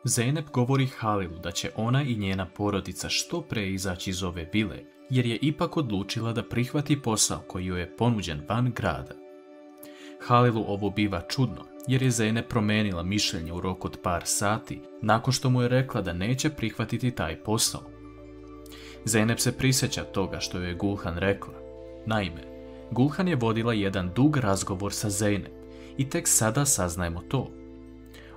Zeynep govori Halilu da će ona i njena porodica što pre izaći iz ove vile, jer je ipak odlučila da prihvati posao koji joj je ponuđen van grada. Halilu ovo biva čudno, jer je Zeynep promenila mišljenje u roku od par sati nakon što mu je rekla da neće prihvatiti taj posao. Zeynep se prisjeća toga što joj je Gulhan rekla. Naime, Gulhan je vodila jedan dug razgovor sa Zeynep i tek sada saznajemo to.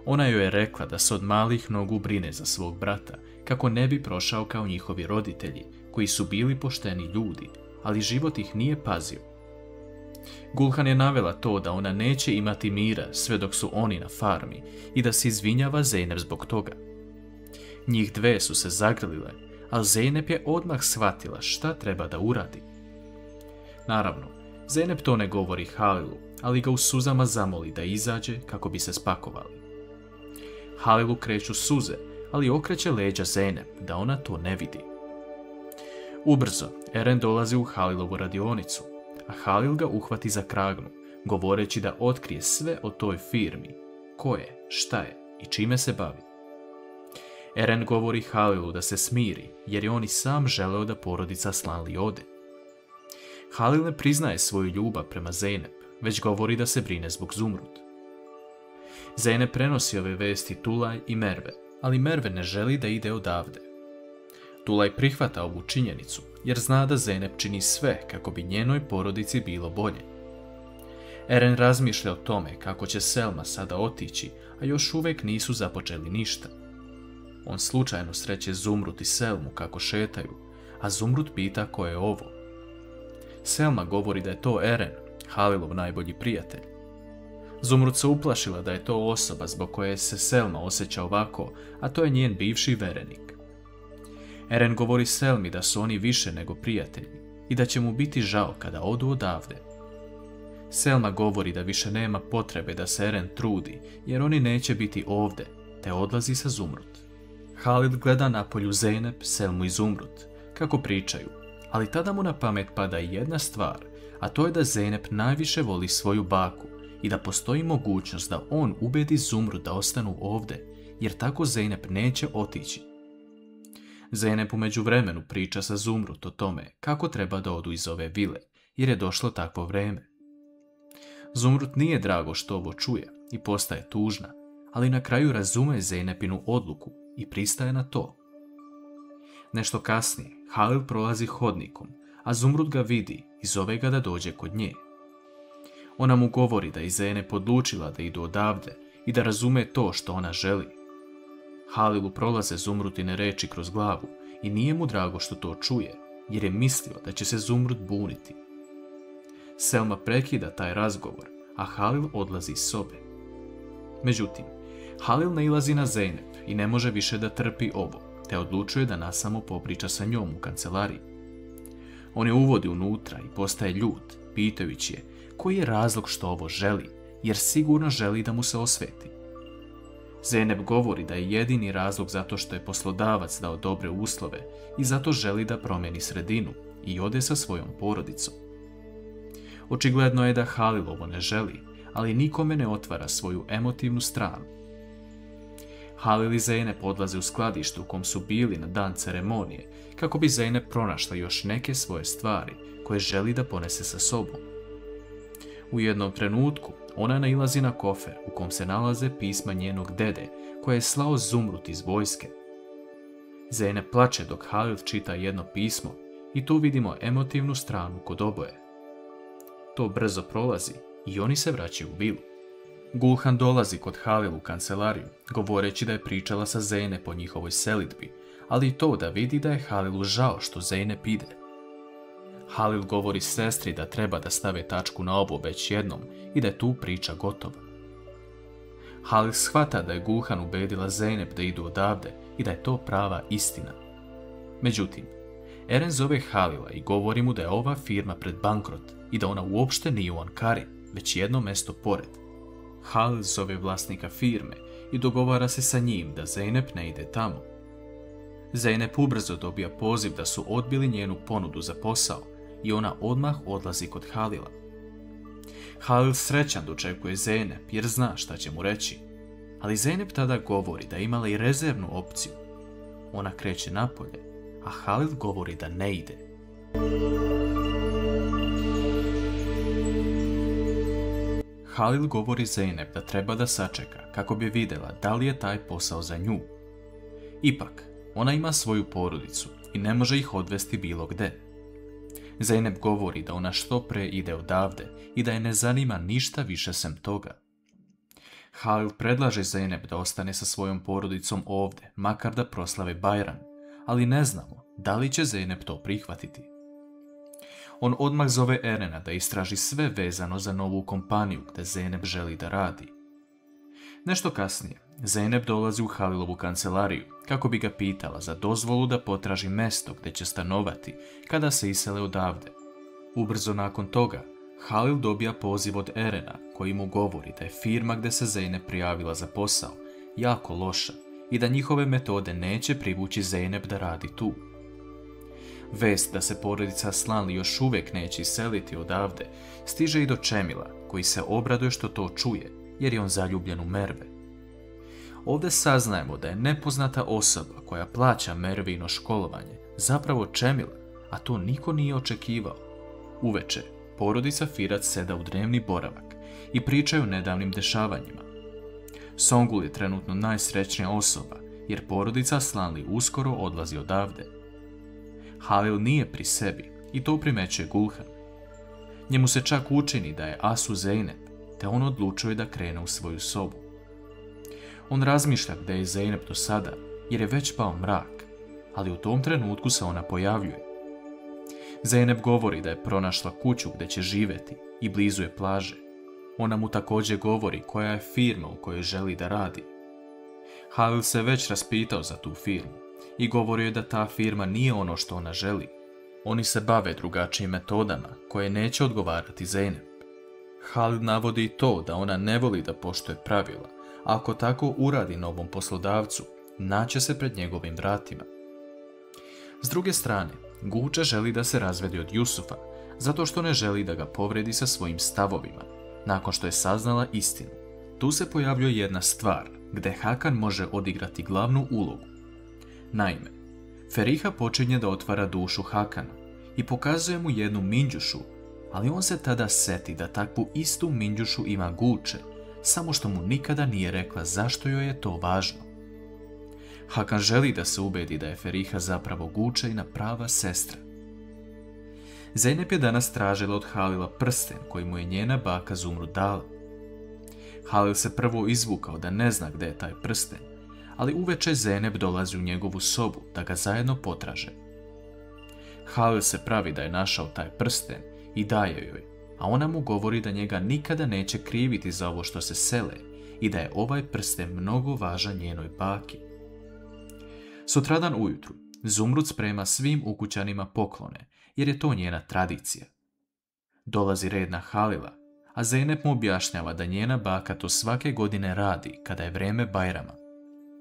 Ona joj je rekla da se od malih nogu brine za svog brata, kako ne bi prošao kao njihovi roditelji, koji su bili pošteni ljudi, ali život ih nije pazio. Gulhan je navela to da ona neće imati mira sve dok su oni na farmi i da se izvinjava Zeynep zbog toga. Njih dve su se zagrlile, ali Zeynep je odmah shvatila šta treba da uradi. Naravno, Zeynep to ne govori Halilu, ali ga u suzama zamoli da izađe kako bi se spakovali. Halilu kreću suze, ali okreće leđa Zeynep da ona to ne vidi. Ubrzo, Eren dolazi u Halilovu radionicu, a Halil ga uhvati za kragnu, govoreći da otkrije sve o toj firmi, ko je, šta je i čime se bavi. Eren govori Halilu da se smiri, jer je on i sam želeo da porodica Slanli ode. Halil ne priznaje svoju ljubav prema Zeynep, već govori da se brine zbog Zumrud. Zeynep prenosi ove vesti Tulaj i Merve, ali Merve ne želi da ide odavde. Tulaj prihvata ovu činjenicu, jer zna da Zeynep čini sve kako bi njenoj porodici bilo bolje. Eren razmišlja o tome kako će Selma sada otići, a još uvijek nisu započeli ništa. On slučajno sreće Zumrud i Selmu kako šetaju, a Zumrud pita ko je ovo. Selma govori da je to Eren, Halilov najbolji prijatelj. Zumrud se uplašila da je to osoba zbog koje se Selma osjeća ovako, a to je njen bivši verenik. Eren govori Selmi da su oni više nego prijatelji i da će mu biti žao kada odu odavde. Selma govori da više nema potrebe da se Eren trudi, jer oni neće biti ovde, te odlazi sa Zumrud. Halil gleda napolju Zeynep, Selmu i Zumrud, kako pričaju, ali tada mu na pamet pada jedna stvar, a to je da Zeynep najviše voli svoju baku i da postoji mogućnost da on ubedi Zumrud da ostanu ovde, jer tako Zeynep neće otići. Zeynep u međuvremenu priča sa Zumrud o tome kako treba da odu iz ove vile, jer je došlo takvo vreme. Zumrud nije drago što ovo čuje i postaje tužna, ali na kraju razume Zeynepinu odluku i pristaje na to. Nešto kasnije, Halil prolazi hodnikom, a Zumrud ga vidi i zove ga da dođe kod nje. Ona mu govori da je Zeynep odlučila da idu odavde i da razume to što ona želi. Halilu prolaze Zumrudine reči kroz glavu i nije mu drago što to čuje, jer je mislio da će se Zumrud buniti. Selma prekida taj razgovor, a Halil odlazi iz sobe. Međutim, Halil nailazi na Zeynep i ne može više da trpi ovo, te odlučuje da nasamo popriča sa njom u kancelariji. On je uvodi unutra i postaje ljut, pitajući je koji je razlog što ovo želi, jer sigurno želi da mu se osveti. Zeynep govori da je jedini razlog zato što je poslodavac dao dobre uslove i zato želi da promijeni sredinu i ode sa svojom porodicom. Očigledno je da Halil ovo ne želi, ali nikome ne otvara svoju emotivnu stranu. Halil i Zeynep odlaze u skladište u kom su bili na dan ceremonije, kako bi Zeynep pronašla još neke svoje stvari koje želi da ponese sa sobom. U jednom trenutku ona nailazi na kofer u kom se nalaze pisma njenog dede koje je slao Zumrud iz vojske. Zeynep plače dok Halil čita jedno pismo i tu vidimo emotivnu stranu kod oboje. To brzo prolazi i oni se vraćaju u vilu. Gulhan dolazi kod Halil u kancelariju, govoreći da je pričala sa Zeynep o njihovoj selidbi, ali i to da vidi da je Halilu žao što Zeynep ide. Halil govori sestri da treba da stave tačku na ovo već jednom i da je tu priča gotova. Halil shvata da je Gulhan ubedila Zeynep da idu odavde i da je to prava istina. Međutim, Eren zove Halila i govori mu da je ova firma pred bankrot i da ona uopšte nije u Ankari, već jedno mesto pored. Halil zove vlasnika firme i dogovara se sa njim da Zeynep ne ide tamo. Zeynep ubrzo dobija poziv da su odbili njenu ponudu za posao i ona odmah odlazi kod Halila. Halil srećan dočekuje Zeynep jer zna šta će mu reći. Ali Zeynep tada govori da je imala i rezervnu opciju. Ona kreće napolje, a Halil govori da ne ide. Halil govori Zeynep da treba da sačeka kako bi vidjela da li je taj posao za nju. Ipak, ona ima svoju porodicu i ne može ih odvesti bilo gde. Zeynep govori da ona što pre ide odavde i da je ne zanima ništa više sem toga. Halil predlaže Zeynep da ostane sa svojom porodicom ovdje, makar da proslave Bajram, ali ne znamo da li će Zeynep to prihvatiti. On odmah zove Erena da istraži sve vezano za novu kompaniju gdje Zeynep želi da radi. Nešto kasnije, Zeynep dolazi u Halilovu kancelariju kako bi ga pitala za dozvolu da potraži mjesto gdje će stanovati kada se isele odavde. Ubrzo nakon toga, Halil dobija poziv od Erena koji mu govori da je firma gdje se Zeynep prijavila za posao jako loša i da njihove metode neće privući Zeynep da radi tu. Vest da se porodica Aslanli još uvijek neće iseliti odavde stiže i do Čemila, koji se obraduje što to čuje, jer je on zaljubljen u Merve. Ovdje saznajemo da je nepoznata osoba koja plaća Mervino školovanje zapravo Čemil, a to niko nije očekivao. Uveče, porodica Firac seda u dnevni boravak i pričaju o nedavnim dešavanjima. Songul je trenutno najsrećnija osoba, jer porodica Aslanli uskoro odlazi odavde. Halil nije pri sebi i to primećuje Gulhan. Njemu se čak učini da je Asu Zeynep, te on odlučuje da krene u svoju sobu. On razmišlja gdje je Zeynep do sada, jer je već pao mrak, ali u tom trenutku se ona pojavljuje. Zeynep govori da je pronašla kuću gdje će živjeti i blizu je plaže. Ona mu također govori koja je firma u kojoj želi da radi. Halil se već raspitao za tu firmu i govorio je da ta firma nije ono što ona želi. Oni se bave drugačijim metodama koje neće odgovarati Zeynep. Halil navodi i to da ona ne voli da poštuje pravila, a ako tako uradi novom poslodavcu, naće se pred njegovim vratima. S druge strane, Guča želi da se razvedi od Jusufa, zato što ne želi da ga povredi sa svojim stavovima, nakon što je saznala istinu. Tu se pojavljuje jedna stvar, gdje Hakan može odigrati glavnu ulogu. Naime, Feriha počinje da otvara dušu Hakanu i pokazuje mu jednu minđušu, ali on se tada seti da takvu istu minđušu ima Guče, samo što mu nikada nije rekla zašto joj je to važno. Hakan želi da se ubedi da je Feriha zapravo Gučejna prava sestra. Zeynep je danas tražila od Halila prsten koji mu je njena baka Zumrud dala. Halil se prvo izvukao da ne zna gdje je taj prsten, ali uveče Zeynep dolazi u njegovu sobu da ga zajedno potraže. Halil se pravi da je našao taj prsten i daje joj, a ona mu govori da njega nikada neće kriviti za ovo što se sele i da je ovaj prsten mnogo važan njenoj baki. Sutradan ujutru, Zumrud sprema svim ukućanima poklone, jer je to njena tradicija. Dolazi red na Halila, a Zeynep mu objašnjava da njena baka to svake godine radi kada je vrijeme Bajrama.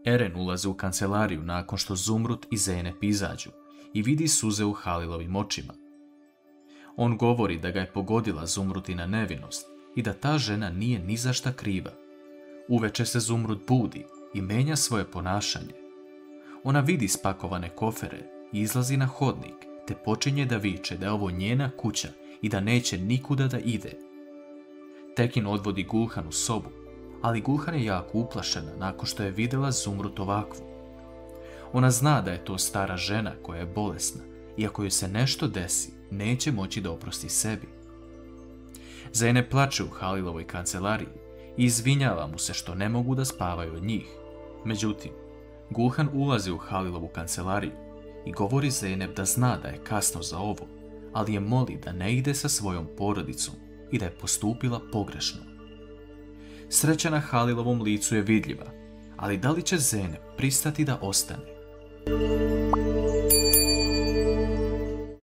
Eren ulazi u kancelariju nakon što Zumrud i Zeynep izađu i vidi suze u Halilovim očima. On govori da ga je pogodila Zumrudina nevinost i da ta žena nije ni za šta kriva. Uveče se Zumrud budi i menja svoje ponašanje. Ona vidi spakovane kofere i izlazi na hodnik, te počinje da viče da je ovo njena kuća i da neće nikuda da ide. Tekin odvodi Gulhan u sobu, ali Gulhan je jako uplašena nakon što je vidjela Zumrud ovakvu. Ona zna da je to stara žena koja je bolesna i ako joj se nešto desi, neće moći da oprosti sebi. Zeynep plače u Halilovoj kancelariji i izvinjava mu se što ne mogu da spavaju od njih. Međutim, Gulhan ulazi u Halilovu kancelariju i govori Zeynep da zna da je kasno za ovo, ali je moli da ne ide sa svojom porodicom i da je postupila pogrešno. Sreća na Halilovom licu je vidljiva, ali da li će Zeynep pristati da ostane?